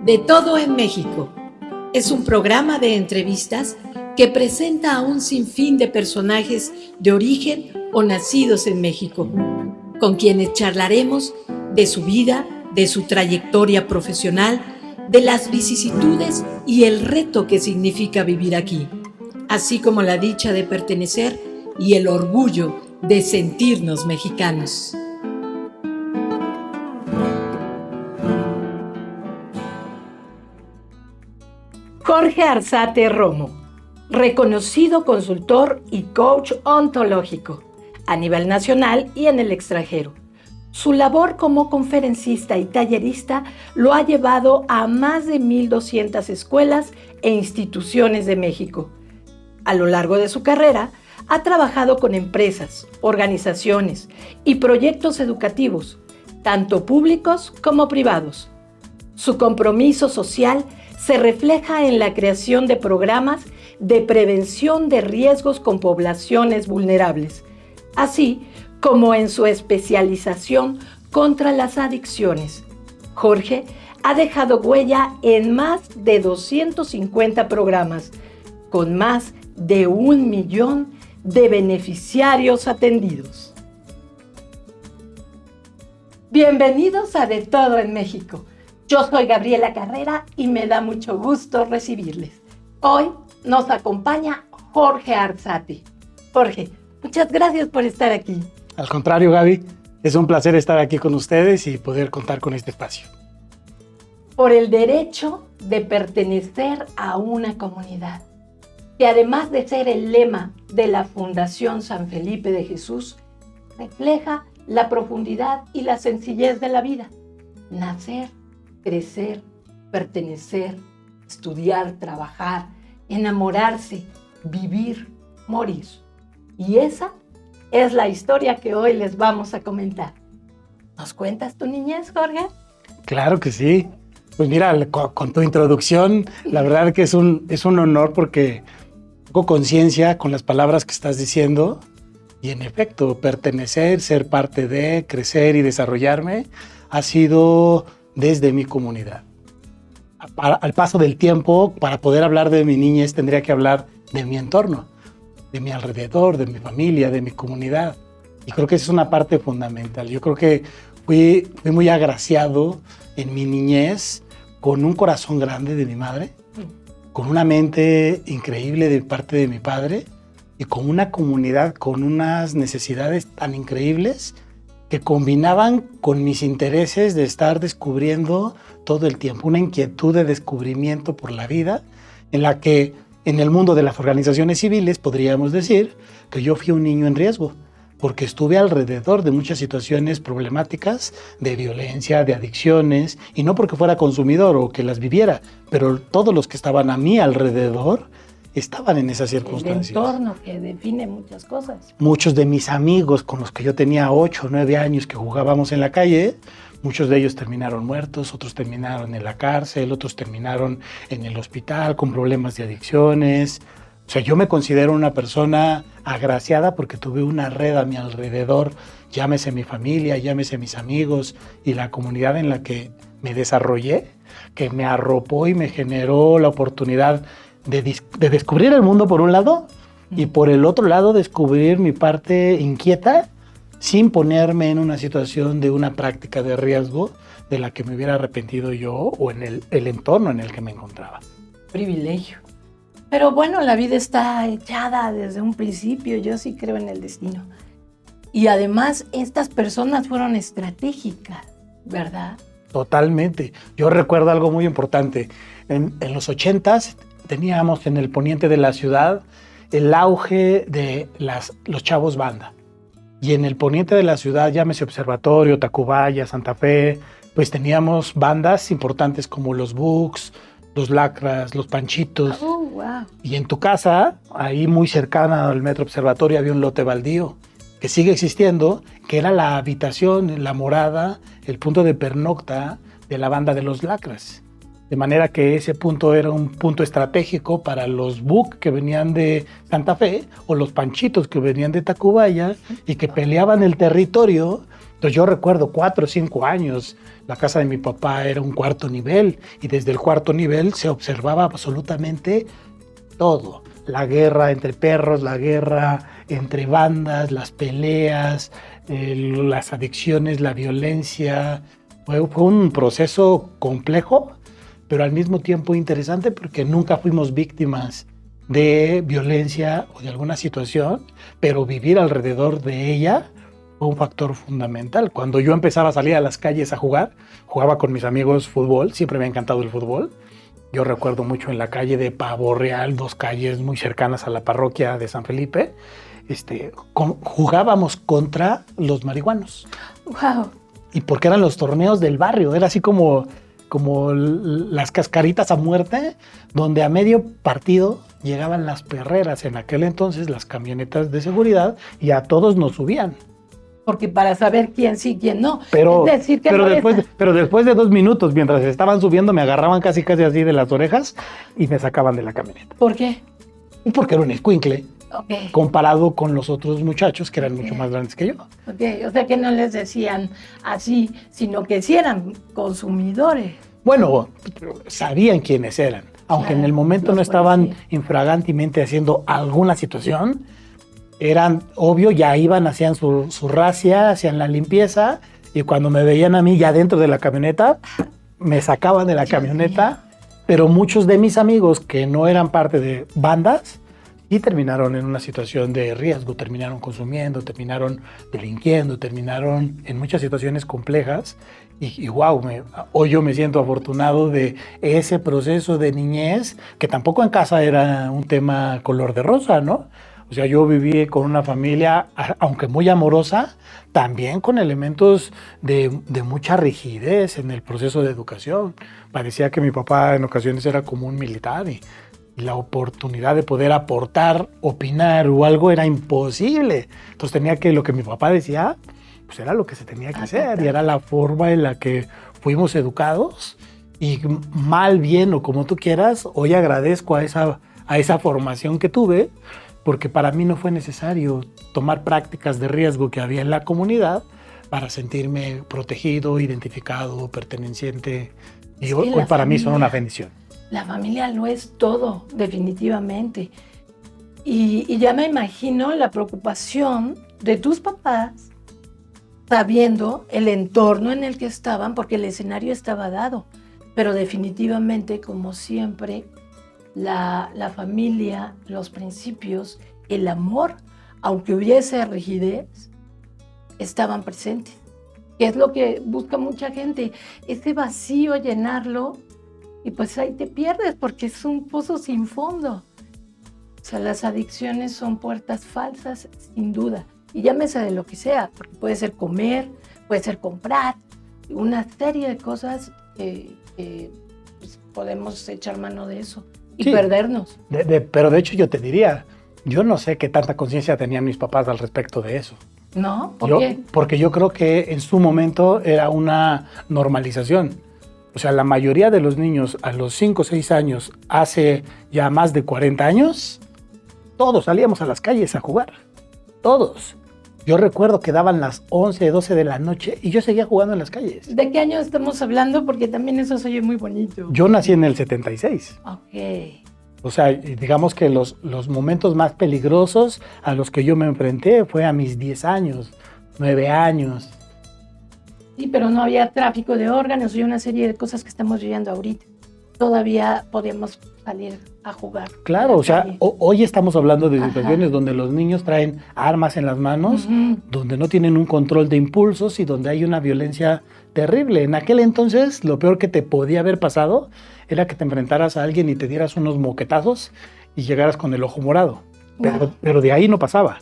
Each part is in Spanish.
De todo en México. Es un programa de entrevistas que presenta a un sinfín de personajes de origen o nacidos en México, con quienes charlaremos de su vida, de su trayectoria profesional, de las vicisitudes y el reto que significa vivir aquí, así como la dicha de pertenecer y el orgullo de sentirnos mexicanos. Jorge Arzate Romo, reconocido consultor y coach ontológico a nivel nacional y en el extranjero. Su labor como conferencista y tallerista lo ha llevado a más de 1,200 escuelas e instituciones de México. A lo largo de su carrera, ha trabajado con empresas, organizaciones y proyectos educativos, tanto públicos como privados. Su compromiso social se refleja en la creación de programas de prevención de riesgos con poblaciones vulnerables, así como en su especialización contra las adicciones. Jorge ha dejado huella en más de 250 programas, con más de 1 millón de beneficiarios atendidos. Bienvenidos a De Todo en México. Yo soy Gabriela Carrera y me da mucho gusto recibirles. Hoy nos acompaña Jorge Arzate. Jorge, muchas gracias por estar aquí. Al contrario, Gaby, es un placer estar aquí con ustedes y poder contar con este espacio. Por el derecho de pertenecer a una comunidad, que además de ser el lema de la Fundación San Felipe de Jesús, refleja la profundidad y la sencillez de la vida. Nacer, crecer, pertenecer, estudiar, trabajar, enamorarse, vivir, morir. Y esa es la historia que hoy les vamos a comentar. ¿Nos cuentas tu niñez, Jorge? Claro que sí. Pues mira, con tu introducción, la verdad que es un honor porque tengo conciencia con las palabras que estás diciendo y en efecto, pertenecer, ser parte de, crecer y desarrollarme ha sido desde mi comunidad. Al paso del tiempo, para poder hablar de mi niñez, tendría que hablar de mi entorno, de mi alrededor, de mi familia, de mi comunidad. Y creo que esa es una parte fundamental. Yo creo que fui muy agraciado en mi niñez con un corazón grande de mi madre, con una mente increíble de parte de mi padre y con una comunidad con unas necesidades tan increíbles que combinaban con mis intereses de estar descubriendo todo el tiempo, una inquietud de descubrimiento por la vida, en la que en el mundo de las organizaciones civiles podríamos decir que yo fui un niño en riesgo, porque estuve alrededor de muchas situaciones problemáticas de violencia, de adicciones, y no porque fuera consumidor o que las viviera, pero todos los que estaban a mi alrededor estaban en esas circunstancias. El entorno que define muchas cosas. Muchos de mis amigos con los que yo tenía 8 o 9 años que jugábamos en la calle, muchos de ellos terminaron muertos, otros terminaron en la cárcel, otros terminaron en el hospital con problemas de adicciones. O sea, yo me considero una persona agraciada porque tuve una red a mi alrededor, llámese mi familia, llámese mis amigos y la comunidad en la que me desarrollé, que me arropó y me generó la oportunidad de descubrir el mundo por un lado y por el otro lado descubrir mi parte inquieta sin ponerme en una situación de una práctica de riesgo de la que me hubiera arrepentido yo o en el entorno en el que me encontraba. Privilegio. Pero bueno, la vida está echada desde un principio, yo sí creo en el destino. Y además estas personas fueron estratégicas, ¿verdad? Totalmente. Yo recuerdo algo muy importante. En los 80s teníamos en el poniente de la ciudad el auge de los chavos banda. Y en el poniente de la ciudad, llámese Observatorio, Tacubaya, Santa Fe, pues teníamos bandas importantes como los Bugs, los Lacras, los Panchitos. Oh, wow. Y en tu casa, ahí muy cercana al Metro Observatorio, había un lote baldío que sigue existiendo, que era la habitación, la morada, el punto de pernocta de la banda de los Lacras. De manera que ese punto era un punto estratégico para los Buc que venían de Santa Fe o los Panchitos que venían de Tacubaya y que peleaban el territorio Entonces yo recuerdo 4 o 5 años, la casa de mi papá era un cuarto nivel y desde el cuarto nivel se observaba absolutamente todo. La guerra entre perros, la guerra entre bandas, las peleas, las adicciones, la violencia. Fue un proceso complejo, pero al mismo tiempo interesante porque nunca fuimos víctimas de violencia o de alguna situación, pero vivir alrededor de ella fue un factor fundamental. Cuando yo empezaba a salir a las calles a jugar, jugaba con mis amigos fútbol, siempre me ha encantado el fútbol. Yo recuerdo mucho en la calle de Pavo Real, 2 calles muy cercanas a la parroquia de San Felipe, jugábamos contra los marihuanos. ¡Wow! Y porque eran los torneos del barrio, era así como las cascaritas a muerte, donde a medio partido llegaban las perreras, en aquel entonces las camionetas de seguridad, y a todos nos subían. Porque para saber quién sí, quién no. Pero, es decir, que pero después de 2 minutos, mientras estaban subiendo, me agarraban casi así de las orejas y me sacaban de la camioneta. ¿Por qué? Porque era un escuincle, Okay. comparado con los otros muchachos que eran mucho más grandes que yo. Okay. O sea que no les decían así, sino que sí eran consumidores. Bueno, sabían quiénes eran, aunque en el momento no estaban infragantemente haciendo alguna situación. Eran obvio, ya iban, hacían su racia, hacían la limpieza, y cuando me veían a mí ya dentro de la camioneta, me sacaban de la camioneta, pero muchos de mis amigos que no eran parte de bandas y terminaron en una situación de riesgo, terminaron consumiendo, terminaron delinquiendo, terminaron en muchas situaciones complejas. Y wow, hoy yo me siento afortunado de ese proceso de niñez, que tampoco en casa era un tema color de rosa, ¿no? O sea, yo viví con una familia, aunque muy amorosa, también con elementos de mucha rigidez en el proceso de educación. Parecía que mi papá en ocasiones era como un militar y la oportunidad de poder aportar, opinar o algo era imposible. Entonces tenía que, lo que mi papá decía, pues era lo que se tenía que hacer, y era la forma en la que fuimos educados. Y mal, bien o como tú quieras, hoy agradezco a esa formación que tuve, porque para mí no fue necesario tomar prácticas de riesgo que había en la comunidad para sentirme protegido, identificado, perteneciente. Y hoy para mí son una bendición. La familia lo es todo, definitivamente. Y ya me imagino la preocupación de tus papás, sabiendo el entorno en el que estaban, porque el escenario estaba dado. Pero definitivamente, como siempre, la familia, los principios, el amor, aunque hubiese rigidez, estaban presentes. Que es lo que busca mucha gente, ese vacío, llenarlo, y pues ahí te pierdes porque es un pozo sin fondo. O sea, las adicciones son puertas falsas, sin duda. Y llámese de lo que sea, porque puede ser comer, puede ser comprar, una serie de cosas que pues, podemos echar mano de eso y perdernos. Pero de hecho yo te diría, yo no sé qué tanta conciencia tenían mis papás al respecto de eso. ¿No? ¿Por qué? Porque yo creo que en su momento era una normalización. O sea, la mayoría de los niños a los 5 o 6 años, hace ya más de 40 años, todos salíamos a las calles a jugar. Todos. Yo recuerdo que daban las 11, 12 de la noche y yo seguía jugando en las calles. ¿De qué año estamos hablando? Porque también eso se oye muy bonito. Yo nací en el 76. Ok. O sea, digamos que los momentos más peligrosos a los que yo me enfrenté fue a mis 10 años, 9 años. Sí, pero no había tráfico de órganos y una serie de cosas que estamos viviendo ahorita. Todavía podíamos salir a jugar. Claro, o sea, hoy estamos hablando de situaciones donde los niños traen armas en las manos, donde no tienen un control de impulsos y donde hay una violencia terrible. En aquel entonces, lo peor que te podía haber pasado era que te enfrentaras a alguien y te dieras unos moquetazos y llegaras con el ojo morado. Pero de ahí no pasaba.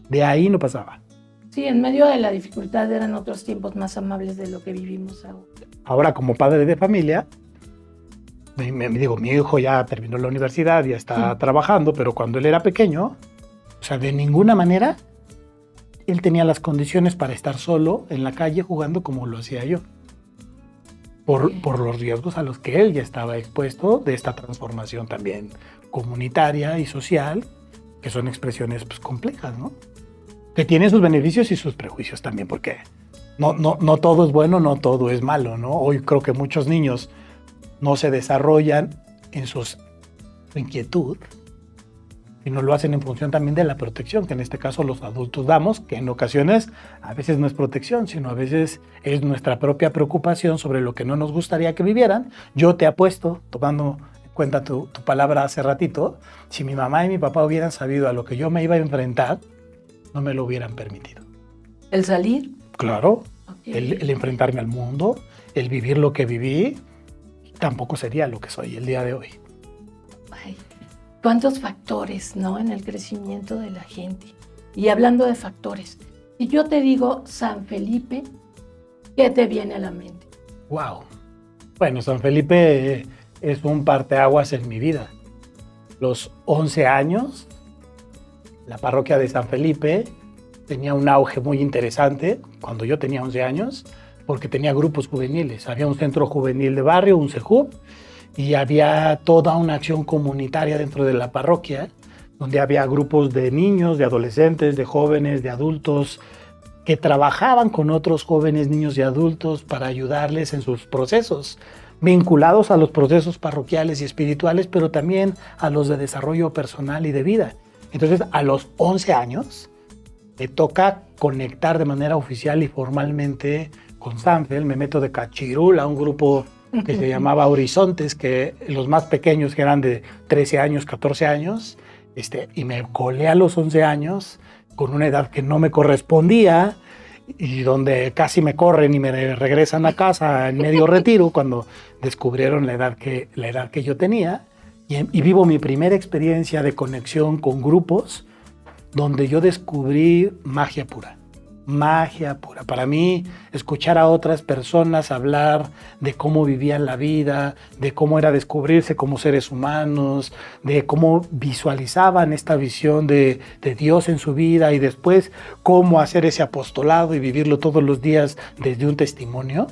De ahí no pasaba. Sí, en medio de la dificultad eran otros tiempos más amables de lo que vivimos ahora. Ahora, como padre de familia, mi hijo ya terminó la universidad, ya está trabajando, pero cuando él era pequeño, o sea, de ninguna manera él tenía las condiciones para estar solo en la calle jugando como lo hacía yo. Por los riesgos a los que él ya estaba expuesto de esta transformación también comunitaria y social, que son expresiones pues, complejas, ¿no? Que tienen sus beneficios y sus prejuicios también, porque No todo es bueno, no todo es malo, ¿no? Hoy creo que muchos niños no se desarrollan en su inquietud y no lo hacen en función también de la protección, que en este caso los adultos damos, que en ocasiones a veces no es protección, sino a veces es nuestra propia preocupación sobre lo que no nos gustaría que vivieran. Yo te apuesto, tomando en cuenta tu palabra hace ratito, si mi mamá y mi papá hubieran sabido a lo que yo me iba a enfrentar, no me lo hubieran permitido. ¿El salir? Claro, Okay. el enfrentarme al mundo, el vivir lo que viví, tampoco sería lo que soy el día de hoy. Ay, cuántos factores, ¿no? En el crecimiento de la gente. Y hablando de factores, si yo te digo San Felipe, ¿qué te viene a la mente? Wow. Bueno, San Felipe es un parteaguas en mi vida. Los 11 años, la parroquia de San Felipe tenía un auge muy interesante cuando yo tenía 11 años, porque tenía grupos juveniles. Había un centro juvenil de barrio, un CEJUV, y había toda una acción comunitaria dentro de la parroquia, donde había grupos de niños, de adolescentes, de jóvenes, de adultos, que trabajaban con otros jóvenes, niños y adultos para ayudarles en sus procesos, vinculados a los procesos parroquiales y espirituales, pero también a los de desarrollo personal y de vida. Entonces, a los 11 años, me toca conectar de manera oficial y formalmente con Sanfel. Me meto de cachirul a un grupo que se llamaba Horizontes, que los más pequeños, que eran de 13 años, 14 años, y me colé a los 11 años con una edad que no me correspondía y donde casi me corren y me regresan a casa en medio retiro cuando descubrieron la edad que yo tenía. Y vivo mi primera experiencia de conexión con grupos donde yo descubrí magia pura. Magia pura. Para mí, escuchar a otras personas hablar de cómo vivían la vida, de cómo era descubrirse como seres humanos, de cómo visualizaban esta visión de Dios en su vida y después cómo hacer ese apostolado y vivirlo todos los días desde un testimonio,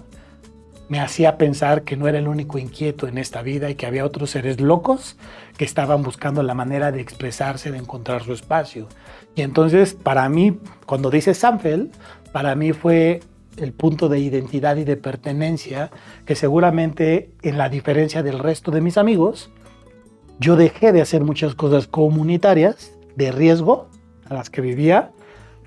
me hacía pensar que no era el único inquieto en esta vida y que había otros seres locos que estaban buscando la manera de expresarse, de encontrar su espacio. Y entonces, para mí, cuando dice Sanfel, para mí fue el punto de identidad y de pertenencia que seguramente, en la diferencia del resto de mis amigos, yo dejé de hacer muchas cosas comunitarias de riesgo a las que vivía,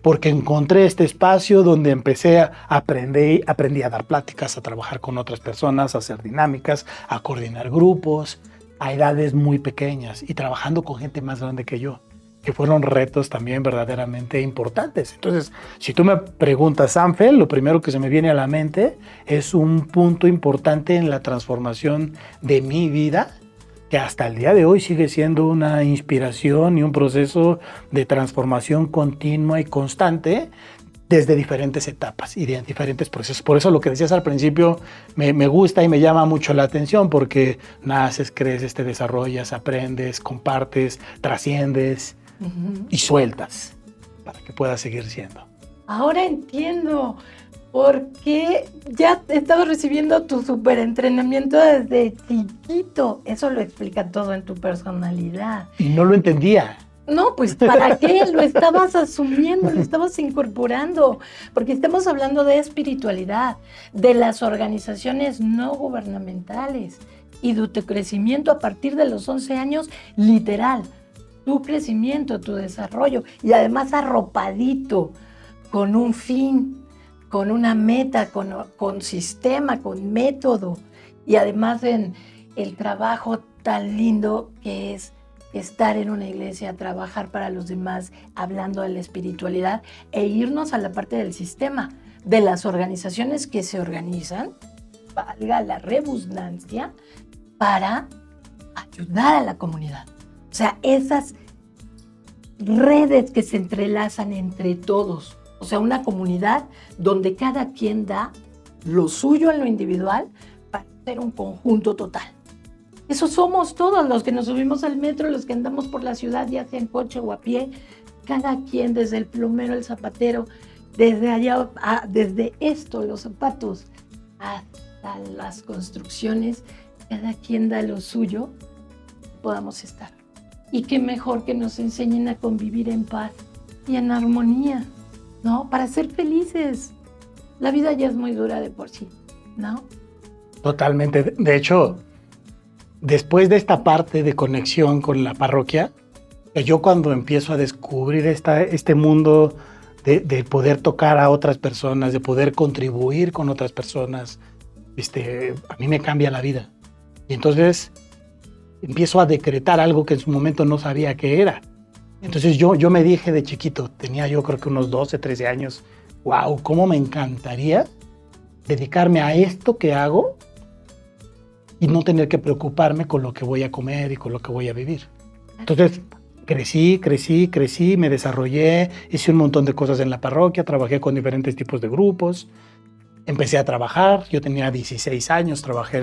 porque encontré este espacio donde empecé a aprendí a dar pláticas, a trabajar con otras personas, a hacer dinámicas, a coordinar grupos, a edades muy pequeñas y trabajando con gente más grande que yo, que fueron retos también verdaderamente importantes. Entonces, si tú me preguntas, Sanfel, lo primero que se me viene a la mente es un punto importante en la transformación de mi vida, que hasta el día de hoy sigue siendo una inspiración y un proceso de transformación continua y constante desde diferentes etapas y de diferentes procesos. Por eso lo que decías al principio me gusta y me llama mucho la atención, porque naces, creces, te desarrollas, aprendes, compartes, trasciendes y sueltas para que puedas seguir siendo. Ahora entiendo por qué ya estabas recibiendo tu superentrenamiento desde chiquito. Eso lo explica todo en tu personalidad. Y no lo entendía. No, pues ¿para qué? Lo estabas asumiendo, lo estabas incorporando, porque estamos hablando de espiritualidad, de las organizaciones no gubernamentales y de tu crecimiento a partir de los 11 años, literal, tu crecimiento, tu desarrollo, y además arropadito, con un fin, con una meta, con sistema, con método, y además en el trabajo tan lindo que es estar en una iglesia, trabajar para los demás, hablando de la espiritualidad e irnos a la parte del sistema, de las organizaciones que se organizan, valga la redundancia, para ayudar a la comunidad. O sea, esas redes que se entrelazan entre todos, o sea, una comunidad donde cada quien da lo suyo en lo individual para ser un conjunto total. Eso somos todos los que nos subimos al metro, los que andamos por la ciudad, ya sea en coche o a pie, cada quien, desde el plomero, el zapatero, desde allá, desde esto, los zapatos, hasta las construcciones, cada quien da lo suyo, podamos estar. Y qué mejor que nos enseñen a convivir en paz y en armonía, ¿no? Para ser felices. La vida ya es muy dura de por sí, ¿no? Totalmente. De hecho, después de esta parte de conexión con la parroquia, yo cuando empiezo a descubrir este mundo de poder tocar a otras personas, de poder contribuir con otras personas, a mí me cambia la vida. Y entonces empiezo a decretar algo que en su momento no sabía qué era. Entonces yo me dije de chiquito, tenía yo creo que unos 12, 13 años, wow, cómo me encantaría dedicarme a esto que hago y no tener que preocuparme con lo que voy a comer y con lo que voy a vivir. Entonces crecí, me desarrollé, hice un montón de cosas en la parroquia, trabajé con diferentes tipos de grupos, empecé a trabajar, yo tenía 16 años, trabajé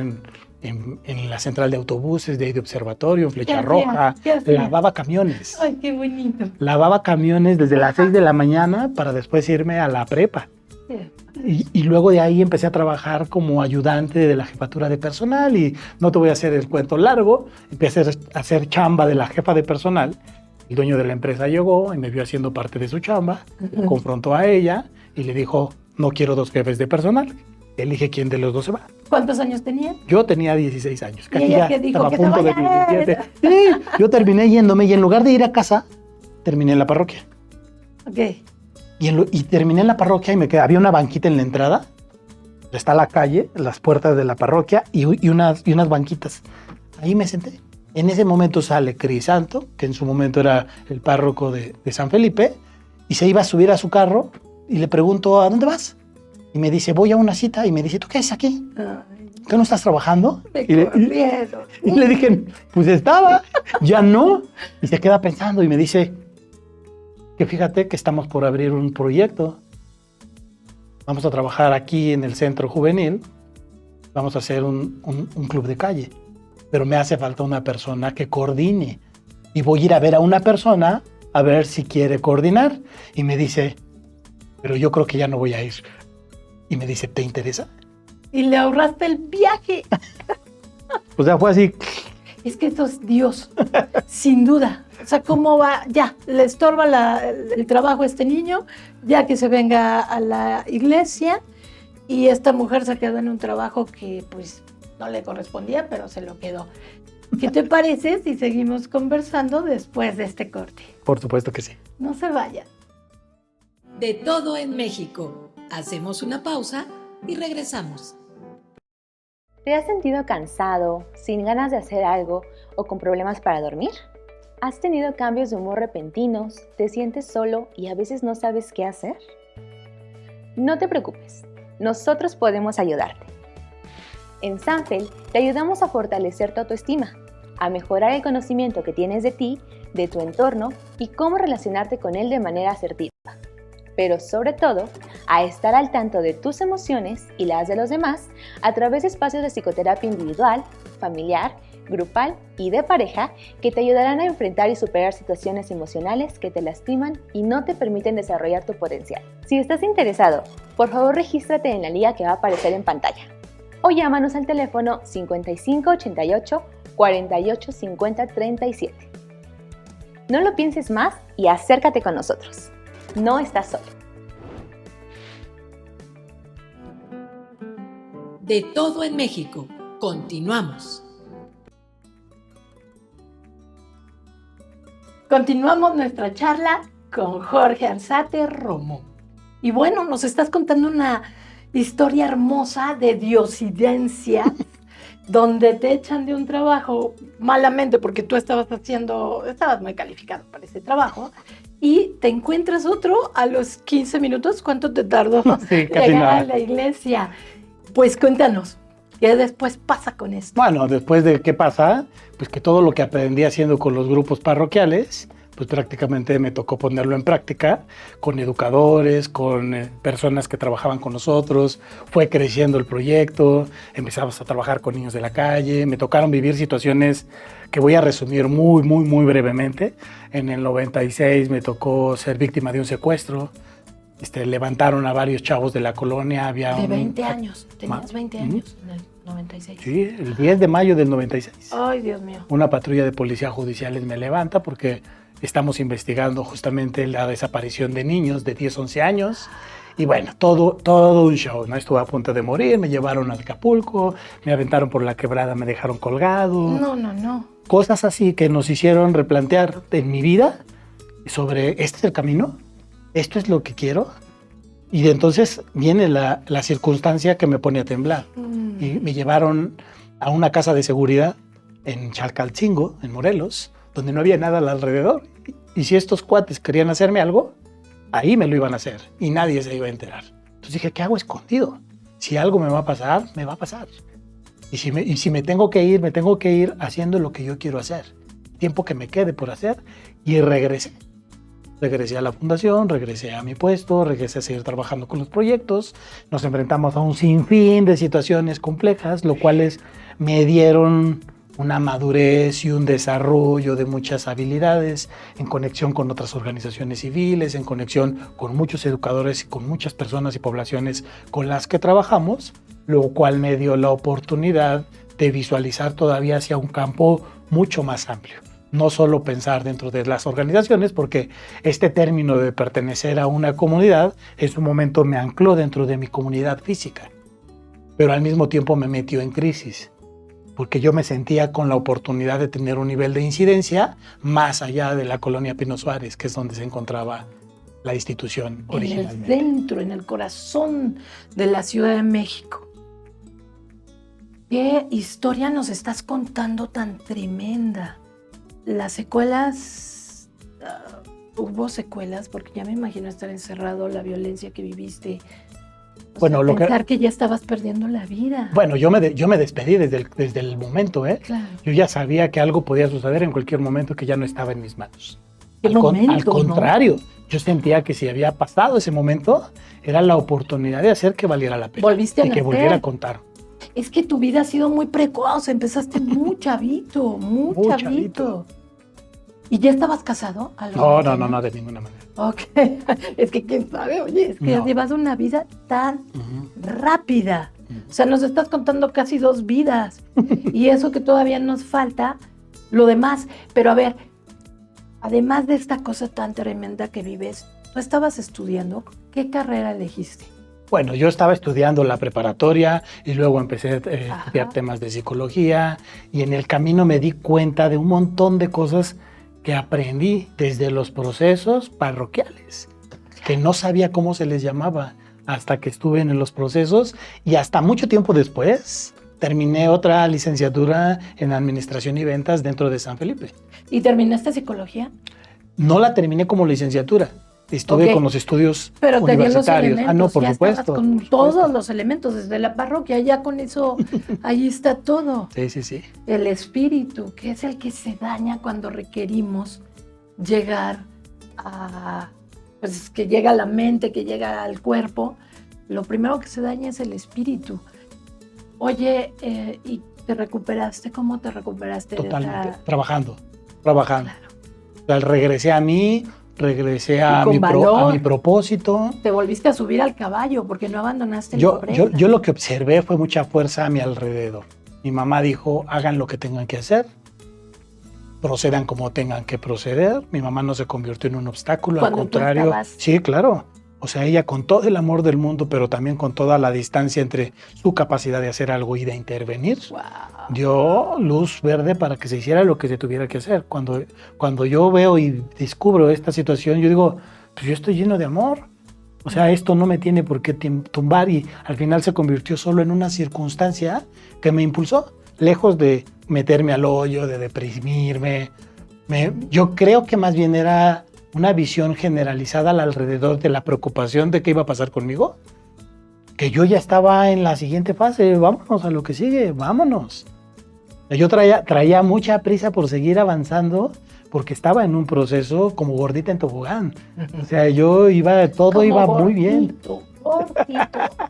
en la central de autobuses de ahí de Observatorio, en Flecha Roja, lavaba camiones. Ay, qué bonito. Lavaba camiones desde las 6 de la mañana para después irme a la prepa. Y luego de ahí empecé a trabajar como ayudante de la jefatura de personal y no te voy a hacer el cuento largo, empecé a hacer chamba de la jefa de personal. El dueño de la empresa llegó y me vio haciendo parte de su chamba, confrontó a ella y le dijo, no quiero 2 jefes de personal, elige quién de los 2 se va. ¿Cuántos años tenía? Yo tenía 16 años, casi ¿Y ella ya qué dijo? estaba a punto de 17. Sí, yo terminé yéndome y en lugar de ir a casa, terminé en la parroquia. Ok. Y terminé en la parroquia y me quedé. Había una banquita en la entrada. Está la calle, las puertas de la parroquia y unas banquitas. Ahí me senté. En ese momento sale Crisanto, que en su momento era el párroco de San Felipe, y se iba a subir a su carro y le pregunto, ¿a dónde vas? Y me dice, voy a una cita. Y me dice, ¿tú qué haces aquí? ¿Qué no estás trabajando? Y le dije, pues estaba, ya no. Y se queda pensando y me dice, que fíjate que estamos por abrir un proyecto. Vamos a trabajar aquí en el centro juvenil. Vamos a hacer un club de calle. Pero me hace falta una persona que coordine. Y voy a ir a ver a una persona a ver si quiere coordinar. Y me dice, pero yo creo que ya no voy a ir. Y me dice, ¿te interesa? Y le ahorraste el viaje. O sea, fue así. Es que esto es Dios, sin duda. O sea, ¿cómo va? Ya, le estorba el trabajo a este niño, ya que se venga a la iglesia, y esta mujer se quedó en un trabajo que pues no le correspondía, pero se lo quedó. ¿Qué te parece si seguimos conversando después de este corte? Por supuesto que sí. No se vayan. De todo en México. Hacemos una pausa y regresamos. ¿Te has sentido cansado, sin ganas de hacer algo o con problemas para dormir? ¿Has tenido cambios de humor repentinos, te sientes solo y a veces no sabes qué hacer? No te preocupes, nosotros podemos ayudarte. En Sanfel te ayudamos a fortalecer tu autoestima, a mejorar el conocimiento que tienes de ti, de tu entorno y cómo relacionarte con él de manera asertiva. Pero sobre todo, a estar al tanto de tus emociones y las de los demás a través de espacios de psicoterapia individual, familiar, grupal y de pareja que te ayudarán a enfrentar y superar situaciones emocionales que te lastiman y no te permiten desarrollar tu potencial. Si estás interesado, por favor regístrate en la liga que va a aparecer en pantalla o llámanos al teléfono 5588 48 50 37. No lo pienses más y acércate con nosotros. No estás solo. De todo en México. Continuamos. Continuamos nuestra charla con Jorge Arzate Romo. Y bueno, nos estás contando una historia hermosa de diosidencia, donde te echan de un trabajo malamente porque tú estabas muy calificado para ese trabajo, y te encuentras otro a los 15 minutos. ¿Cuánto te tardó llegar a la iglesia? Pues cuéntanos, ¿qué después pasa con esto? Bueno, después de qué pasa, pues que todo lo que aprendí haciendo con los grupos parroquiales, pues prácticamente me tocó ponerlo en práctica con educadores, con personas que trabajaban con nosotros. Fue creciendo el proyecto, empezamos a trabajar con niños de la calle, me tocaron vivir situaciones que voy a resumir muy brevemente. En el 96 me tocó ser víctima de un secuestro. Levantaron a varios chavos de la colonia. Había de 20 años, tenías 20 años en el 96. Sí, el 10 de mayo del 96. Ay, Dios mío. Una patrulla de policía judiciales me levanta porque estamos investigando justamente la desaparición de niños de 10, 11 años Y bueno, todo un show, ¿no? Estuve a punto de morir, me llevaron a Acapulco, me aventaron por la quebrada, me dejaron colgado. No. Cosas así que nos hicieron replantear en mi vida sobre este es el camino, esto es lo que quiero. Y de entonces viene la circunstancia que me pone a temblar. Y me llevaron a una casa de seguridad en Chalcalcingo, en Morelos, donde no había nada alrededor. Y si estos cuates querían hacerme algo, ahí me lo iban a hacer y nadie se iba a enterar. Entonces dije, ¿qué hago escondido? Si algo me va a pasar, me va a pasar. Y si me tengo que ir haciendo lo que yo quiero hacer. Tiempo que me quede por hacer. Y regresé. Regresé a la fundación, regresé a mi puesto, regresé a seguir trabajando con los proyectos. Nos enfrentamos a un sinfín de situaciones complejas, lo cuales me dieron una madurez y un desarrollo de muchas habilidades en conexión con otras organizaciones civiles, en conexión con muchos educadores y con muchas personas y poblaciones con las que trabajamos, lo cual me dio la oportunidad de visualizar todavía hacia un campo mucho más amplio. No solo pensar dentro de las organizaciones, porque este término de pertenecer a una comunidad en su momento me ancló dentro de mi comunidad física, pero al mismo tiempo me metió en crisis, porque yo me sentía con la oportunidad de tener un nivel de incidencia más allá de la colonia Pino Suárez, que es donde se encontraba la institución originalmente. En el centro, en el corazón de la Ciudad de México. ¿Qué historia nos estás contando tan tremenda? Las secuelas, hubo secuelas, porque ya me imagino estar encerrado, la violencia que viviste. Bueno, pensar que ya estabas perdiendo la vida. Bueno, yo me despedí desde el momento, ¿eh? Claro. Yo ya sabía que algo podía suceder en cualquier momento que ya no estaba en mis manos. Al contrario, yo sentía que si había pasado ese momento, era la oportunidad de hacer que valiera la pena. Volviste a y que nacer. volviera a contar. Es que tu vida ha sido muy precoz, empezaste muy chavito, muy chavito. ¿Y ya estabas casado? No, de ninguna manera. Ok, es que quién sabe, oye, es que has llevado una vida tan rápida. O sea, nos estás contando casi 2 vidas. Y eso que todavía nos falta, lo demás. Pero a ver, además de esta cosa tan tremenda que vives, ¿tú estabas estudiando? ¿Qué carrera elegiste? Bueno, yo estaba estudiando la preparatoria y luego empecé a estudiar temas de psicología y en el camino me di cuenta de un montón de cosas que aprendí desde los procesos parroquiales, que no sabía cómo se les llamaba hasta que estuve en los procesos y hasta mucho tiempo después terminé otra licenciatura en Administración y Ventas dentro de San Felipe. ¿Y terminaste psicología? No la terminé como licenciatura. Estuve con los estudios pero universitarios. Los no, por ya supuesto. Con todos los elementos, desde la parroquia, ya con eso, ahí está todo. Sí. El espíritu, que es el que se daña cuando requerimos llegar a, pues que llega a la mente, que llega al cuerpo, lo primero que se daña es el espíritu. Oye, ¿y te recuperaste? ¿Cómo te recuperaste? Totalmente, trabajando. Claro. O sea, regresé a mi propósito. Te volviste a subir al caballo porque no abandonaste la yo lo que observé fue mucha fuerza a mi alrededor. Mi mamá dijo, hagan lo que tengan que hacer, procedan como tengan que proceder. Mi mamá no se convirtió en un obstáculo, al contrario. Sí, claro. O sea, ella con todo el amor del mundo, pero también con toda la distancia entre su capacidad de hacer algo y de intervenir, dio luz verde para que se hiciera lo que se tuviera que hacer. Cuando yo veo y descubro esta situación, yo digo, pues yo estoy lleno de amor. O sea, esto no me tiene por qué tumbar y al final se convirtió solo en una circunstancia que me impulsó, lejos de meterme al hoyo, de deprimirme. Yo creo que más bien era una visión generalizada alrededor de la preocupación de qué iba a pasar conmigo, que yo ya estaba en la siguiente fase, vámonos a lo que sigue, vámonos. Yo traía mucha prisa por seguir avanzando porque estaba en un proceso como gordita en tobogán. O sea, todo iba muy bien. Gordito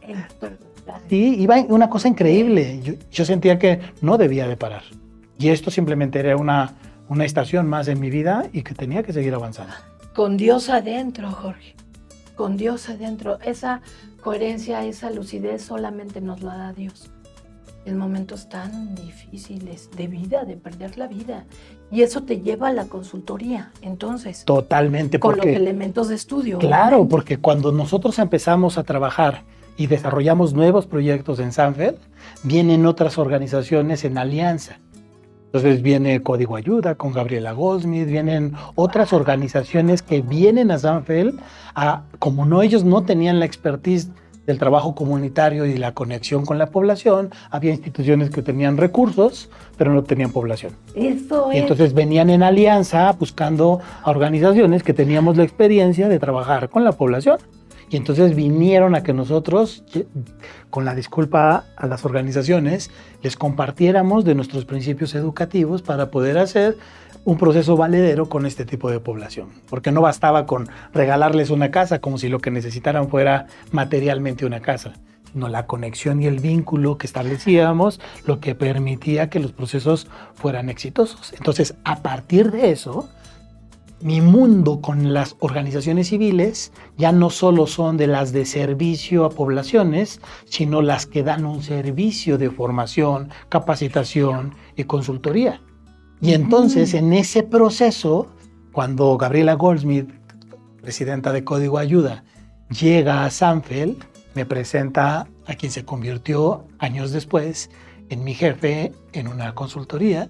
en tobogán. Sí, iba una cosa increíble. Yo sentía que no debía de parar. Y esto simplemente era una estación más en mi vida y que tenía que seguir avanzando. Con Dios adentro, Jorge. Con Dios adentro. Esa coherencia, esa lucidez solamente nos la da Dios. en momentos tan difíciles de vida, de perder la vida. Y eso te lleva a la consultoría, entonces. Totalmente. Con los elementos de estudio. Claro, obviamente. porque cuando nosotros empezamos a trabajar y desarrollamos nuevos proyectos en Sanfel, vienen otras organizaciones en alianza. Entonces viene Código Ayuda con Gabriela Goldsmith, vienen otras organizaciones que vienen a Sanfel, como no, ellos no tenían la expertise del trabajo comunitario y la conexión con la población, había instituciones que tenían recursos, pero no tenían población. Eso es. Y entonces venían en alianza buscando a organizaciones que teníamos la experiencia de trabajar con la población. Y entonces vinieron a que nosotros, con la disculpa a las organizaciones, les compartiéramos de nuestros principios educativos para poder hacer un proceso valedero con este tipo de población. Porque no bastaba con regalarles una casa como si lo que necesitaran fuera materialmente una casa, sino la conexión y el vínculo que establecíamos, lo que permitía que los procesos fueran exitosos. Entonces, a partir de eso, mi mundo con las organizaciones civiles ya no solo son de las de servicio a poblaciones, sino las que dan un servicio de formación, capacitación y consultoría. Y entonces en ese proceso, cuando Gabriela Goldsmith, presidenta de Código Ayuda, llega a Sanfel, me presenta a quien se convirtió años después en mi jefe en una consultoría,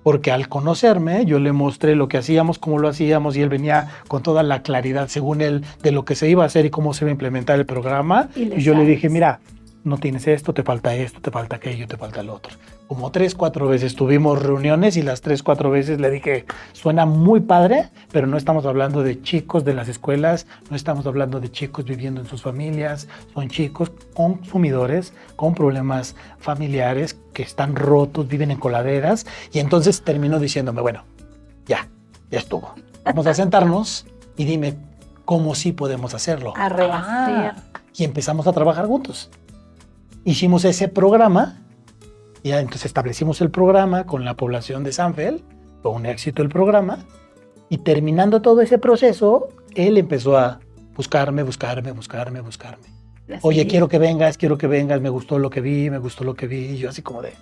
porque al conocerme yo le mostré lo que hacíamos, cómo lo hacíamos, y él venía con toda la claridad, según él, de lo que se iba a hacer y cómo se iba a implementar el programa. Y yo le dije, mira, no tienes esto, te falta aquello, te falta lo otro. Como 3, 4 veces tuvimos reuniones y las 3, 4 veces le dije, suena muy padre, pero no estamos hablando de chicos de las escuelas, no estamos hablando de chicos viviendo en sus familias, son chicos consumidores con problemas familiares que están rotos, viven en coladeras. Y entonces terminó diciéndome, bueno, ya estuvo. Vamos a sentarnos y dime cómo sí podemos hacerlo. A rebatir. Y empezamos a trabajar juntos. Hicimos ese programa, y entonces establecimos el programa con la población de Sanfel, fue un éxito el programa, y terminando todo ese proceso, él empezó a buscarme. Oye, quiero que vengas, me gustó lo que vi, y yo así como de,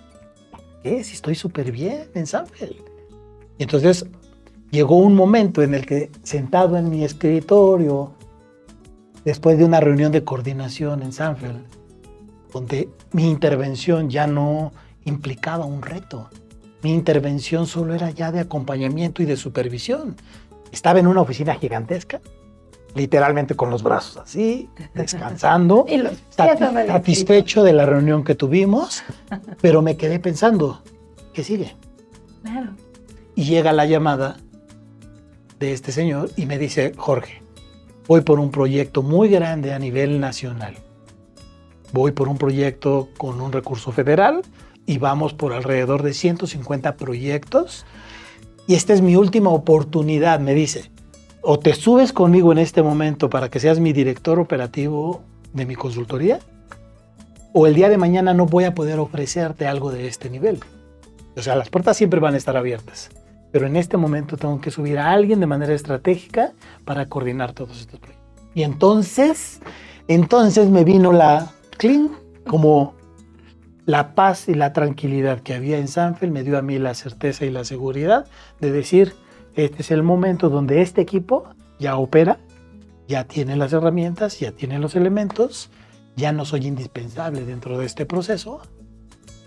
¿qué? Si estoy súper bien en Sanfel. Y entonces llegó un momento en el que, sentado en mi escritorio, después de una reunión de coordinación en Sanfel, donde mi intervención ya no implicaba un reto. Mi intervención solo era ya de acompañamiento y de supervisión. Estaba en una oficina gigantesca, literalmente con los brazos así, descansando, satisfecho de la reunión que tuvimos, pero me quedé pensando, ¿qué sigue? Claro. Y llega la llamada de este señor y me dice, Jorge, voy por un proyecto muy grande a nivel nacional. Voy por un proyecto con un recurso federal y vamos por alrededor de 150 proyectos. Y esta es mi última oportunidad, me dice. O te subes conmigo en este momento para que seas mi director operativo de mi consultoría, o el día de mañana no voy a poder ofrecerte algo de este nivel. O sea, las puertas siempre van a estar abiertas, pero en este momento tengo que subir a alguien de manera estratégica para coordinar todos estos proyectos. Y entonces me vino como la paz y la tranquilidad que había en Sanfel, me dio a mí la certeza y la seguridad de decir, este es el momento donde este equipo ya opera, ya tiene las herramientas, ya tiene los elementos, ya no soy indispensable dentro de este proceso.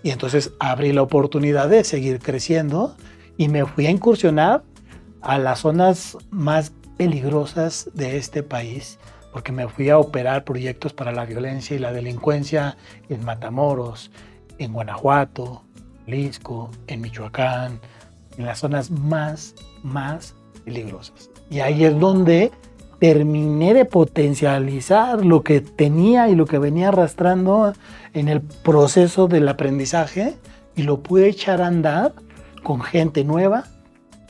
Y entonces abrí la oportunidad de seguir creciendo y me fui a incursionar a las zonas más peligrosas de este país, porque me fui a operar proyectos para la violencia y la delincuencia en Matamoros, en Guanajuato, Jalisco, en Michoacán, en las zonas más peligrosas. Y ahí es donde terminé de potencializar lo que tenía y lo que venía arrastrando en el proceso del aprendizaje, y lo pude echar a andar con gente nueva,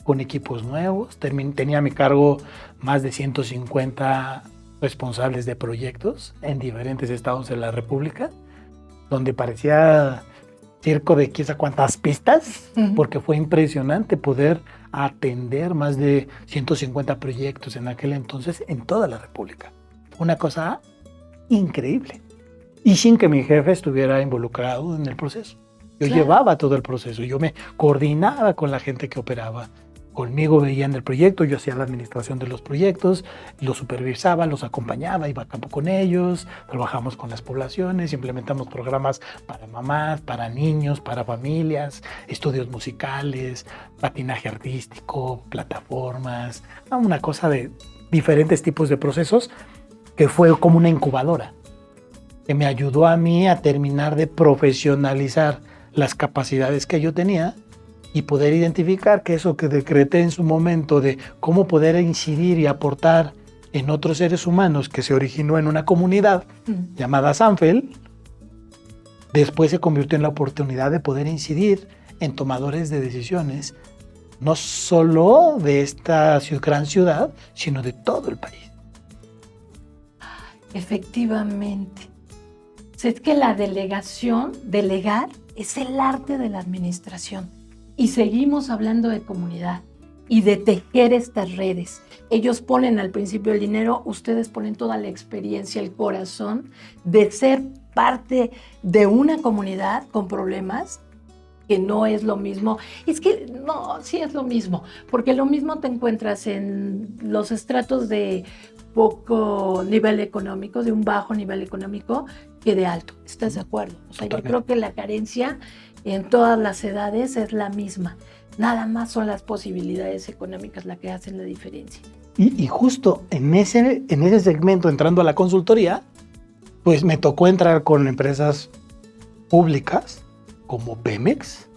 con equipos nuevos. Tenía a mi cargo más de 150 responsables de proyectos en diferentes estados de la República, donde parecía circo de quién sabe cuántas pistas, porque fue impresionante poder atender más de 150 proyectos en aquel entonces en toda la República. Una cosa increíble. Y sin que mi jefe estuviera involucrado en el proceso. Yo Claro. llevaba todo el proceso, yo me coordinaba con la gente que operaba. Conmigo veían el proyecto, yo hacía la administración de los proyectos, los supervisaba, los acompañaba, iba a campo con ellos, trabajamos con las poblaciones, implementamos programas para mamás, para niños, para familias, estudios musicales, patinaje artístico, plataformas, una cosa de diferentes tipos de procesos que fue como una incubadora que me ayudó a mí a terminar de profesionalizar las capacidades que yo tenía y poder identificar que eso que decreté en su momento de cómo poder incidir y aportar en otros seres humanos que se originó en una comunidad llamada Sanfel, después se convirtió en la oportunidad de poder incidir en tomadores de decisiones, no solo de esta gran ciudad, sino de todo el país. Efectivamente. Es que la delegar, es el arte de la administración. Y seguimos hablando de comunidad y de tejer estas redes. Ellos ponen al principio el dinero, ustedes ponen toda la experiencia, el corazón de ser parte de una comunidad con problemas, que no es lo mismo. Es que no, sí es lo mismo, porque lo mismo te encuentras en los estratos de poco nivel económico, de un bajo nivel económico, que de alto. ¿Estás de acuerdo? O sea, yo creo que la carencia en todas las edades es la misma. Nada más son las posibilidades económicas las que hacen la diferencia. Y justo en ese segmento, entrando a la consultoría, pues me tocó entrar con empresas públicas como Pemex.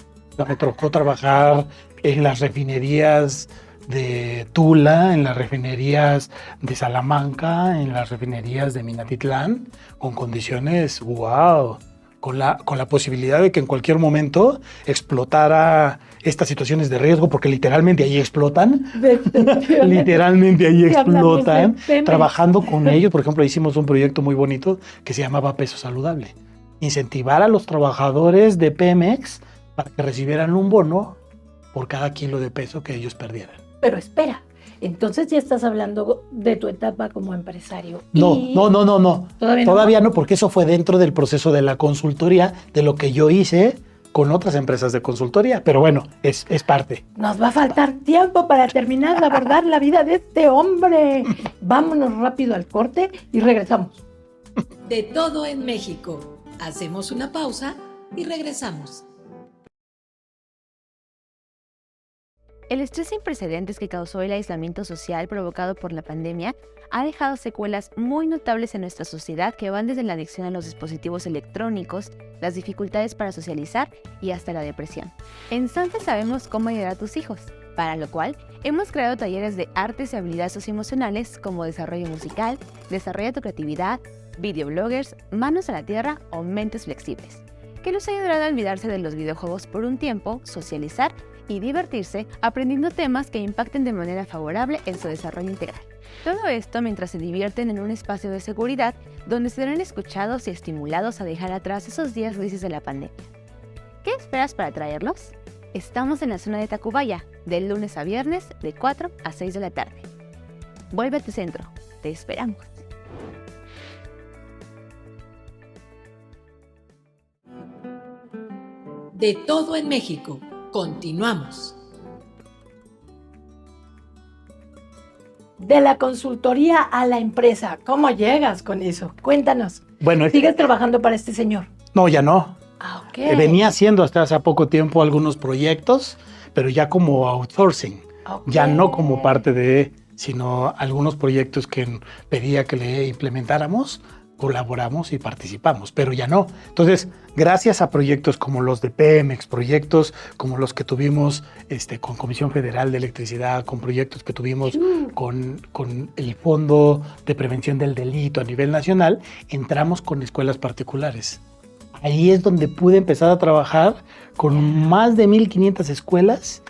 Me tocó trabajar en las refinerías de Tula, en las refinerías de Salamanca, en las refinerías de Minatitlán, con condiciones, wow, con la posibilidad de que en cualquier momento explotara estas situaciones de riesgo, porque literalmente ahí explotan, literalmente ahí explotan, trabajando con ellos. Por ejemplo, hicimos un proyecto muy bonito que se llamaba Peso Saludable, incentivar a los trabajadores de Pemex para que recibieran un bono por cada kilo de peso que ellos perdieran. Pero espera, entonces ya estás hablando de tu etapa como empresario. No. Todavía ¿No? no, porque eso fue dentro del proceso de la consultoría, de lo que yo hice con otras empresas de consultoría. Pero bueno, es parte. Nos va a faltar tiempo para terminar de abordar la vida de este hombre. Vámonos rápido al corte y regresamos. De todo en México. Hacemos una pausa y regresamos. El estrés sin precedentes que causó el aislamiento social provocado por la pandemia ha dejado secuelas muy notables en nuestra sociedad que van desde la adicción a los dispositivos electrónicos, las dificultades para socializar y hasta la depresión. En Sanfel sabemos cómo ayudar a tus hijos, para lo cual hemos creado talleres de artes y habilidades socioemocionales como desarrollo musical, desarrolla tu creatividad, videobloggers, manos a la tierra o mentes flexibles, que los ayudarán a olvidarse de los videojuegos por un tiempo, socializar y divertirse aprendiendo temas que impacten de manera favorable en su desarrollo integral. Todo esto mientras se divierten en un espacio de seguridad donde serán escuchados y estimulados a dejar atrás esos días grises de la pandemia. ¿Qué esperas para traerlos? Estamos en la zona de Tacubaya, de lunes a viernes de 4 a 6 de la tarde. Vuelve a tu centro, te esperamos. De todo en México. Continuamos. De la consultoría a la empresa, ¿cómo llegas con eso? Cuéntanos. Bueno, ¿Sigues trabajando para este señor? no, ya no. Ah, ok. Venía haciendo hasta hace poco tiempo algunos proyectos, pero ya como outsourcing, Ok. ya no como parte de, sino algunos proyectos que pedía que le implementáramos, colaboramos y participamos, pero ya no. Entonces, gracias a proyectos como los de Pemex, proyectos como los que tuvimos con Comisión Federal de Electricidad, con proyectos que tuvimos con el Fondo de Prevención del Delito a nivel nacional, entramos con escuelas particulares. Ahí es donde pude empezar a trabajar con más de 1,500 escuelas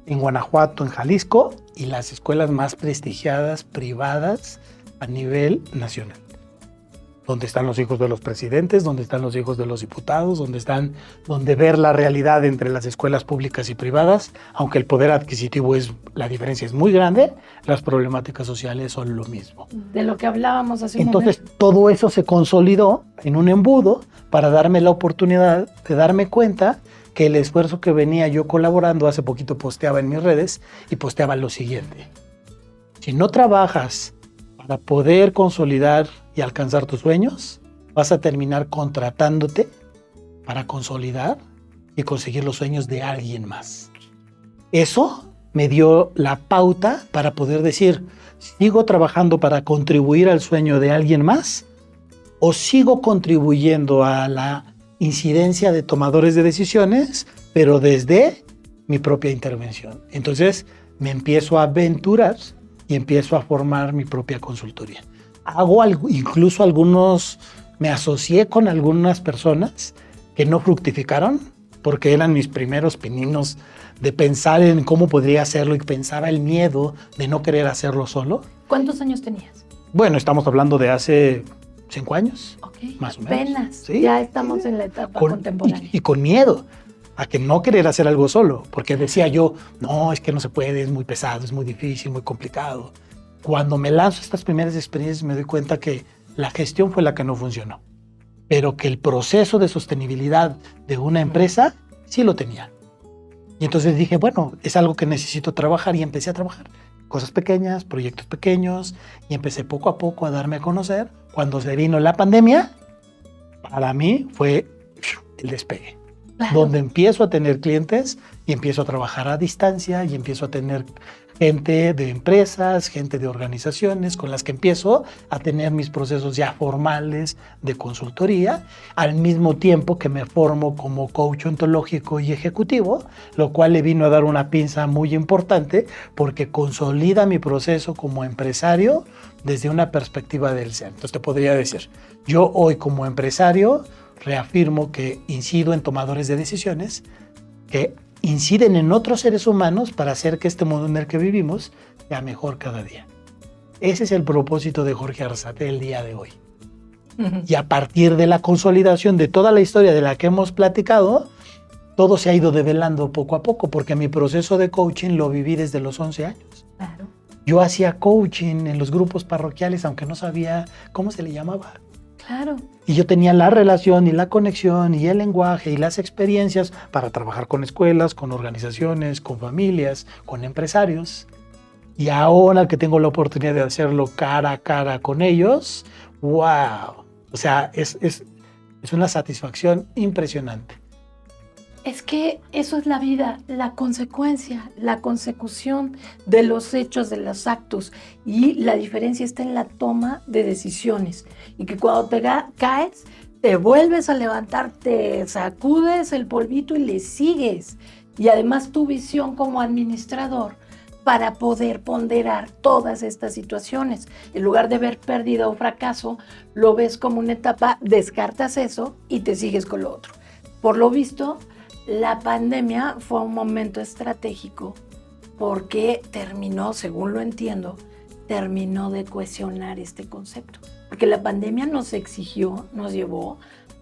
en Guanajuato, en Jalisco, y las escuelas más prestigiadas, privadas, a nivel nacional. donde están los hijos de los presidentes, donde están los hijos de los diputados, donde ver la realidad entre las escuelas públicas y privadas, aunque el poder adquisitivo la diferencia es muy grande, las problemáticas sociales son lo mismo. De lo que hablábamos hace un Entonces, momento. todo eso se consolidó en un embudo para darme la oportunidad de darme cuenta que el esfuerzo que venía yo colaborando, hace poquito posteaba en mis redes y posteaba lo siguiente: si no trabajas para poder consolidar y alcanzar tus sueños, vas a terminar contratándote para consolidar y conseguir los sueños de alguien más. Eso me dio la pauta para poder decir, ¿sigo trabajando para contribuir al sueño de alguien más o sigo contribuyendo a la incidencia de tomadores de decisiones, pero desde mi propia intervención? Entonces me empiezo a aventurar y empiezo a formar mi propia consultoría. Incluso me asocié con algunas personas que no fructificaron porque eran mis primeros pininos de pensar en cómo podría hacerlo y pensaba el miedo de no querer hacerlo solo. ¿Cuántos años tenías? Bueno, estamos hablando de hace 5 años, Ok, más o menos. apenas. Sí. Ya estamos en la etapa contemporánea. Y con miedo a que no querer hacer algo solo, porque decía yo, no, es que no se puede, es muy pesado, es muy difícil, muy complicado. Cuando me lanzo estas primeras experiencias me doy cuenta que la gestión fue la que no funcionó, pero que el proceso de sostenibilidad de una empresa sí lo tenía. Y entonces dije, bueno, es algo que necesito trabajar y empecé a trabajar. Cosas pequeñas, proyectos pequeños y empecé poco a poco a darme a conocer. Cuando se vino la pandemia, para mí fue el despegue. Claro. Donde empiezo a tener clientes y empiezo a trabajar a distancia y empiezo a tener gente de empresas, gente de organizaciones con las que empiezo a tener mis procesos ya formales de consultoría, al mismo tiempo que me formo como coach ontológico y ejecutivo, lo cual le vino a dar una pinza muy importante porque consolida mi proceso como empresario desde una perspectiva del ser. Entonces te podría decir, yo hoy como empresario reafirmo que incido en tomadores de decisiones que inciden en otros seres humanos para hacer que este mundo en el que vivimos sea mejor cada día. Ese es el propósito de Jorge Arzate el día de hoy. Y a partir de la consolidación de toda la historia de la que hemos platicado, todo se ha ido develando poco a poco, porque mi proceso de coaching lo viví desde los 11 años. Claro. Yo hacía coaching en los grupos parroquiales, aunque no sabía cómo se le llamaba. Claro. Y yo tenía la relación y la conexión y el lenguaje y las experiencias para trabajar con escuelas, con organizaciones, con familias, con empresarios. Y ahora que tengo la oportunidad de hacerlo cara a cara con ellos, ¡wow! O sea, es una satisfacción impresionante. Es que eso es la vida, la consecuencia, la consecución de los hechos, de los actos. Y la diferencia está en la toma de decisiones. Y que cuando te caes, te vuelves a levantar, te sacudes el polvito y le sigues. Y además tu visión como administrador para poder ponderar todas estas situaciones. En lugar de ver pérdida o fracaso, lo ves como una etapa, descartas eso y te sigues con lo otro. Por lo visto, la pandemia fue un momento estratégico porque terminó, según lo entiendo, terminó de cohesionar este concepto. Porque la pandemia nos exigió, nos llevó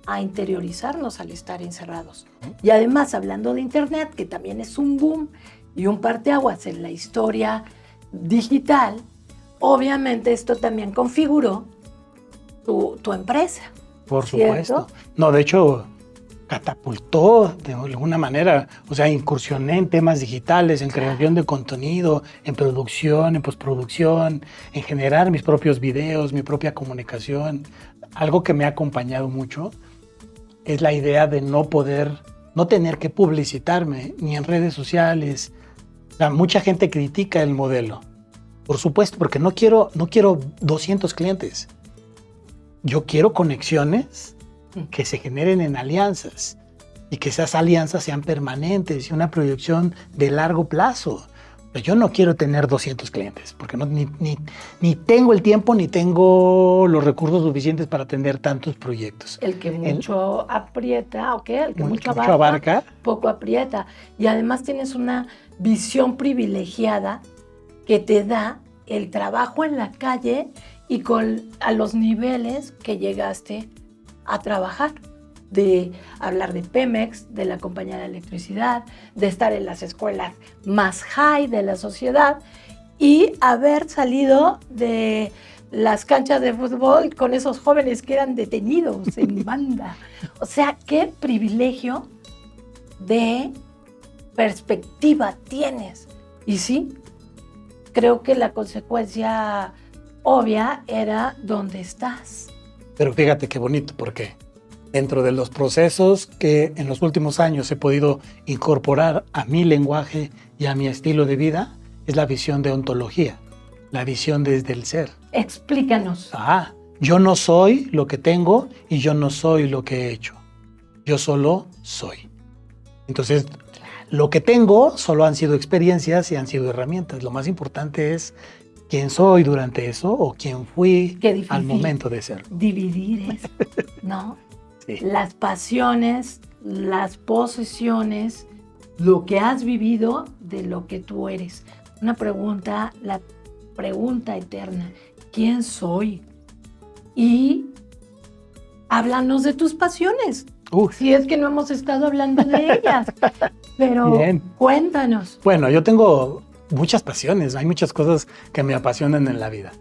a interiorizarnos al estar encerrados. Y además, hablando de Internet, que también es un boom y un parteaguas en la historia digital, obviamente esto también configuró tu empresa. Por ¿cierto? supuesto. No, de hecho, catapultó de alguna manera, o sea, incursioné en temas digitales, en creación de contenido, en producción, en postproducción, en generar mis propios videos, mi propia comunicación. Algo que me ha acompañado mucho es la idea de no tener que publicitarme ni en redes sociales. O sea, mucha gente critica el modelo, por supuesto, porque no quiero 200 clientes. Yo quiero conexiones que se generen en alianzas y que esas alianzas sean permanentes y una proyección de largo plazo. Pero yo no quiero tener 200 clientes porque ni tengo el tiempo ni tengo los recursos suficientes para atender tantos proyectos. El que mucho aprieta, ¿ok? El que mucho abarca, poco aprieta. Y además tienes una visión privilegiada que te da el trabajo en la calle y a los niveles que llegaste a trabajar. De hablar de Pemex, de la compañía de electricidad, de estar en las escuelas más high de la sociedad y haber salido de las canchas de fútbol con esos jóvenes que eran detenidos en banda. O sea, qué privilegio de perspectiva tienes. Y sí, creo que la consecuencia obvia era dónde estás. Pero fíjate qué bonito, porque dentro de los procesos que en los últimos años he podido incorporar a mi lenguaje y a mi estilo de vida, es la visión de ontología, la visión desde el ser. Explícanos. Yo no soy lo que tengo y yo no soy lo que he hecho. Yo solo soy. Entonces, lo que tengo solo han sido experiencias y han sido herramientas. Lo más importante es quién soy durante eso o quién fui al momento de ser. Dividir eso, ¿no? Sí. Las pasiones, las posesiones, lo que has vivido de lo que tú eres. Una pregunta, la pregunta eterna, ¿quién soy? Y háblanos de tus pasiones, si es que no hemos estado hablando de ellas, pero Bien. Cuéntanos. Bueno, yo tengo muchas pasiones, hay muchas cosas que me apasionan en la vida.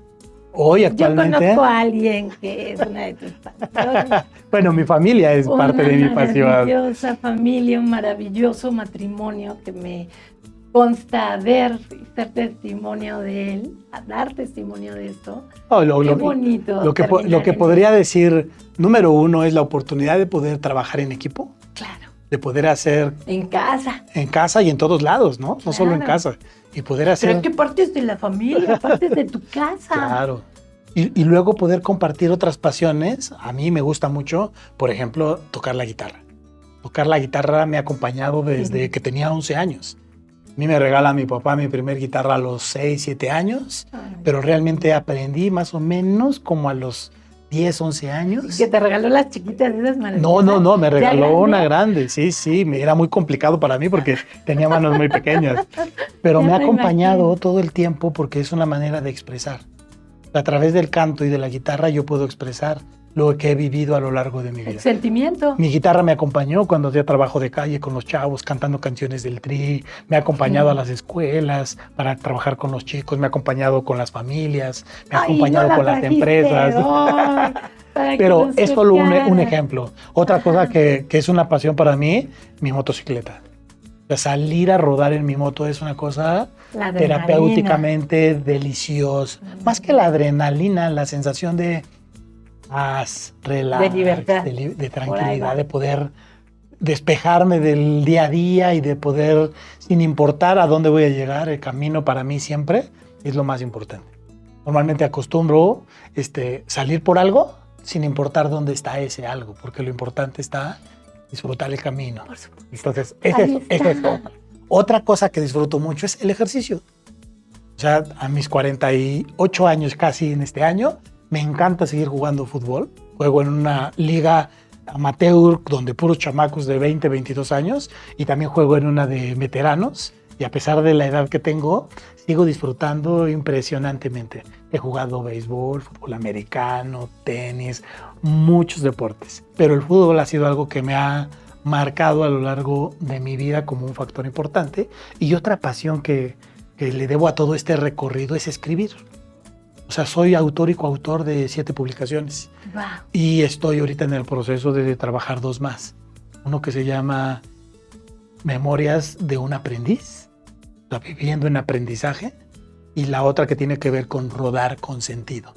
Hoy actualmente... Yo conozco a alguien que es una de tus pasiones. Bueno, mi familia es parte de mi pasión. Una maravillosa familia, un maravilloso matrimonio que me consta ver y ser testimonio de él, a dar testimonio de esto. Qué bonito. Lo que podría decir, número uno, es la oportunidad de poder trabajar en equipo. Claro. De poder hacer... En casa. En casa y en todos lados, ¿no? Claro. No solo en casa. Y poder hacer... Pero es que partes de la familia, partes de tu casa. Claro. Y luego poder compartir otras pasiones. A mí me gusta mucho, por ejemplo, tocar la guitarra. Tocar la guitarra me ha acompañado desde que tenía 11 años. A mí me regala mi papá mi primer guitarra a los 6, 7 años, pero realmente aprendí más o menos como a los 10, 11 años. ¿Que te regaló las chiquitas de esas maravillosas? No, me regaló una grande. Sí, era muy complicado para mí porque tenía manos muy pequeñas. Pero me ha acompañado todo el tiempo porque es una manera de expresar. A través del canto y de la guitarra yo puedo expresar lo que he vivido a lo largo de mi vida. El sentimiento. Mi guitarra me acompañó cuando hacía trabajo de calle con los chavos, cantando canciones del Tri. Me ha acompañado a las escuelas para trabajar con los chicos. Me ha acompañado con las familias. Me ha acompañado con las empresas. Pero es solo un ejemplo. Otra cosa que es una pasión para mí, mi motocicleta. O sea, salir a rodar en mi moto es una cosa terapéuticamente deliciosa. Más que la adrenalina, la sensación de paz, relax, de libertad, de tranquilidad, de poder despejarme del día a día y de poder, sin importar a dónde voy a llegar, el camino para mí siempre es lo más importante. Normalmente acostumbro salir por algo sin importar dónde está ese algo, porque lo importante está disfrutar el camino. Por supuesto. Entonces, es eso. Otra cosa que disfruto mucho es el ejercicio. O sea, a mis 48 años casi en este año, me encanta seguir jugando fútbol. Juego en una liga amateur donde puros chamacos de 20, 22 años y también juego en una de veteranos. Y a pesar de la edad que tengo, sigo disfrutando impresionantemente. He jugado béisbol, fútbol americano, tenis, muchos deportes. Pero el fútbol ha sido algo que me ha marcado a lo largo de mi vida como un factor importante. Y otra pasión que le debo a todo este recorrido es escribir. O sea, soy autor y coautor de 7 publicaciones. Wow. Y estoy ahorita en el proceso de trabajar 2 más. Uno que se llama Memorias de un aprendiz, viviendo en aprendizaje, y la otra que tiene que ver con rodar con sentido.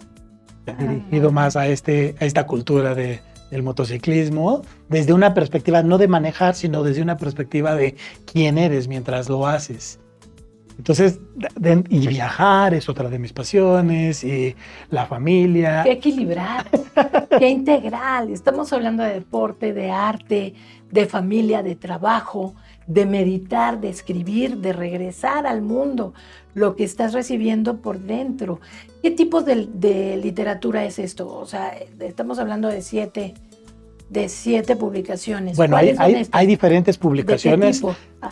Dirigido más a esta cultura del motociclismo, desde una perspectiva no de manejar, sino desde una perspectiva de quién eres mientras lo haces. Entonces, y viajar es otra de mis pasiones, y la familia. Qué equilibrado, qué integral. Estamos hablando de deporte, de arte, de familia, de trabajo, de meditar, de escribir, de regresar al mundo, lo que estás recibiendo por dentro. ¿Qué tipo de literatura es esto? O sea, estamos hablando de 7 publicaciones. Bueno, hay diferentes publicaciones,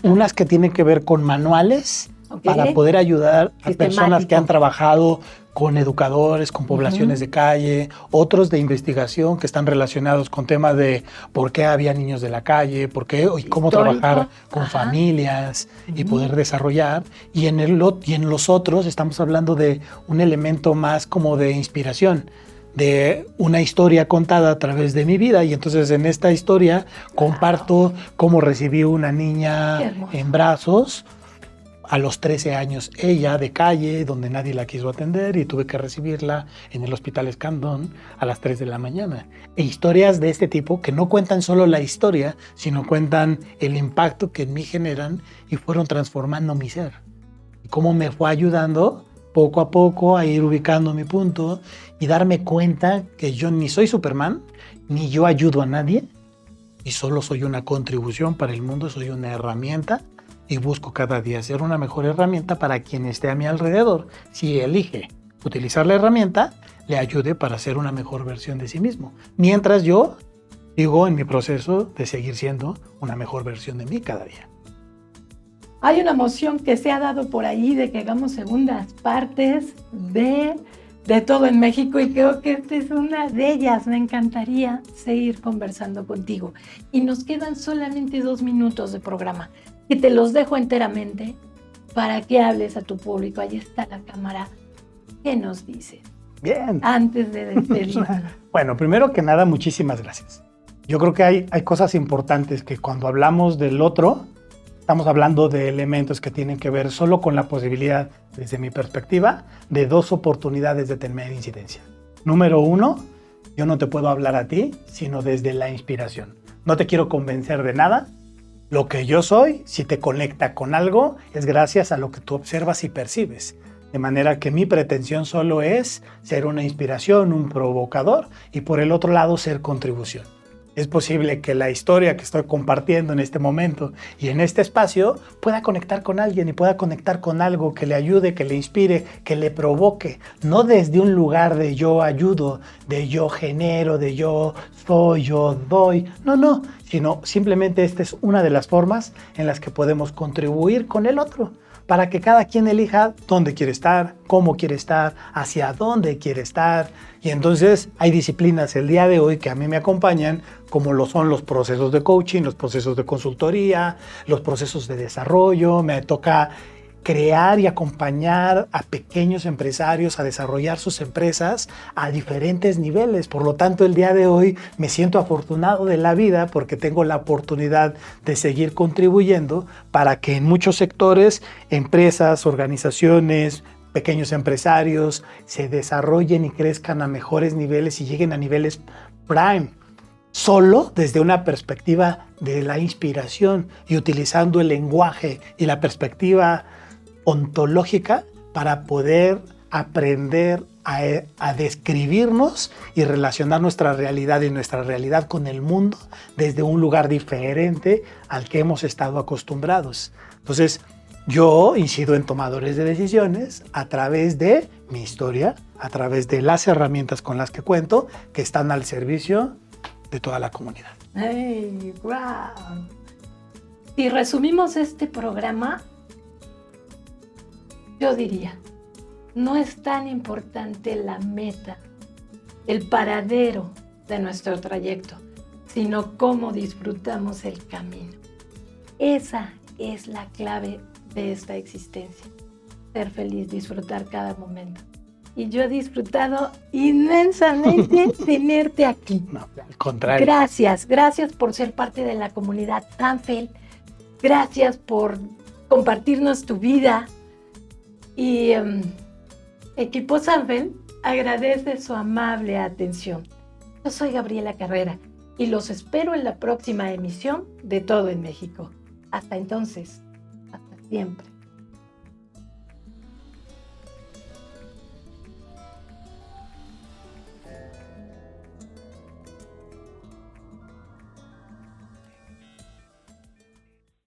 unas que tienen que ver con manuales Ok. para poder ayudar a personas Sistemático. que han trabajado con educadores, con poblaciones de calle, otros de investigación que están relacionados con temas de por qué había niños de la calle, por qué y cómo Histórico. trabajar con Ajá. familias y poder desarrollar. Y en los otros estamos hablando de un elemento más como de inspiración, de una historia contada a través de mi vida. Y entonces en esta historia comparto cómo recibí una Qué niña hermoso. en brazos a los 13 años, ella de calle, donde nadie la quiso atender y tuve que recibirla en el Hospital Escandón a las 3 de la mañana. E historias de este tipo que no cuentan solo la historia, sino cuentan el impacto que en mí generan y fueron transformando mi ser. Y cómo me fue ayudando poco a poco a ir ubicando mi punto y darme cuenta que yo ni soy Superman, ni yo ayudo a nadie, y solo soy una contribución para el mundo, soy una herramienta y busco cada día ser una mejor herramienta para quien esté a mi alrededor. Si elige utilizar la herramienta, le ayude para ser una mejor versión de sí mismo. Mientras yo sigo en mi proceso de seguir siendo una mejor versión de mí cada día. Hay una moción que se ha dado por ahí de que hagamos segundas partes de todo en México y creo que esta es una de ellas. Me encantaría seguir conversando contigo. Y nos quedan solamente 2 minutos de programa y te los dejo enteramente para que hables a tu público. Ahí está la cámara. ¿Qué nos dices Bien. antes de despedirnos? Bueno, primero que nada, muchísimas gracias. Yo creo que hay cosas importantes que cuando hablamos del otro, estamos hablando de elementos que tienen que ver solo con la posibilidad, desde mi perspectiva, de 2 oportunidades de tener incidencia. Número 1, yo no te puedo hablar a ti, sino desde la inspiración. No te quiero convencer de nada. Lo que yo soy, si te conecta con algo, es gracias a lo que tú observas y percibes. De manera que mi pretensión solo es ser una inspiración, un provocador, y por el otro lado ser contribución. Es posible que la historia que estoy compartiendo en este momento y en este espacio pueda conectar con alguien y pueda conectar con algo que le ayude, que le inspire, que le provoque. No desde un lugar de yo ayudo, de yo genero, de yo soy, yo doy. No, sino simplemente esta es una de las formas en las que podemos contribuir con el otro, para que cada quien elija dónde quiere estar, cómo quiere estar, hacia dónde quiere estar. Y entonces hay disciplinas el día de hoy que a mí me acompañan, como lo son los procesos de coaching, los procesos de consultoría, los procesos de desarrollo. Me toca crear y acompañar a pequeños empresarios a desarrollar sus empresas a diferentes niveles. Por lo tanto, el día de hoy me siento afortunado de la vida porque tengo la oportunidad de seguir contribuyendo para que en muchos sectores, empresas, organizaciones, pequeños empresarios se desarrollen y crezcan a mejores niveles y lleguen a niveles prime. Solo desde una perspectiva de la inspiración y utilizando el lenguaje y la perspectiva ontológica para poder aprender a describirnos y relacionar nuestra realidad y nuestra realidad con el mundo desde un lugar diferente al que hemos estado acostumbrados. Entonces, yo incido en tomadores de decisiones a través de mi historia, a través de las herramientas con las que cuento, que están al servicio de toda la comunidad. ¡Ay, wow! Si resumimos este programa, yo diría, no es tan importante la meta, el paradero de nuestro trayecto, sino cómo disfrutamos el camino. Esa es la clave de esta existencia. Ser feliz, disfrutar cada momento. Y yo he disfrutado inmensamente tenerte aquí. No, al contrario. Gracias por ser parte de la comunidad Sanfel. Gracias por compartirnos tu vida. Y Equipo Sanfel agradece su amable atención. Yo soy Gabriela Carrera y los espero en la próxima emisión de Todo en México. Hasta entonces, hasta siempre.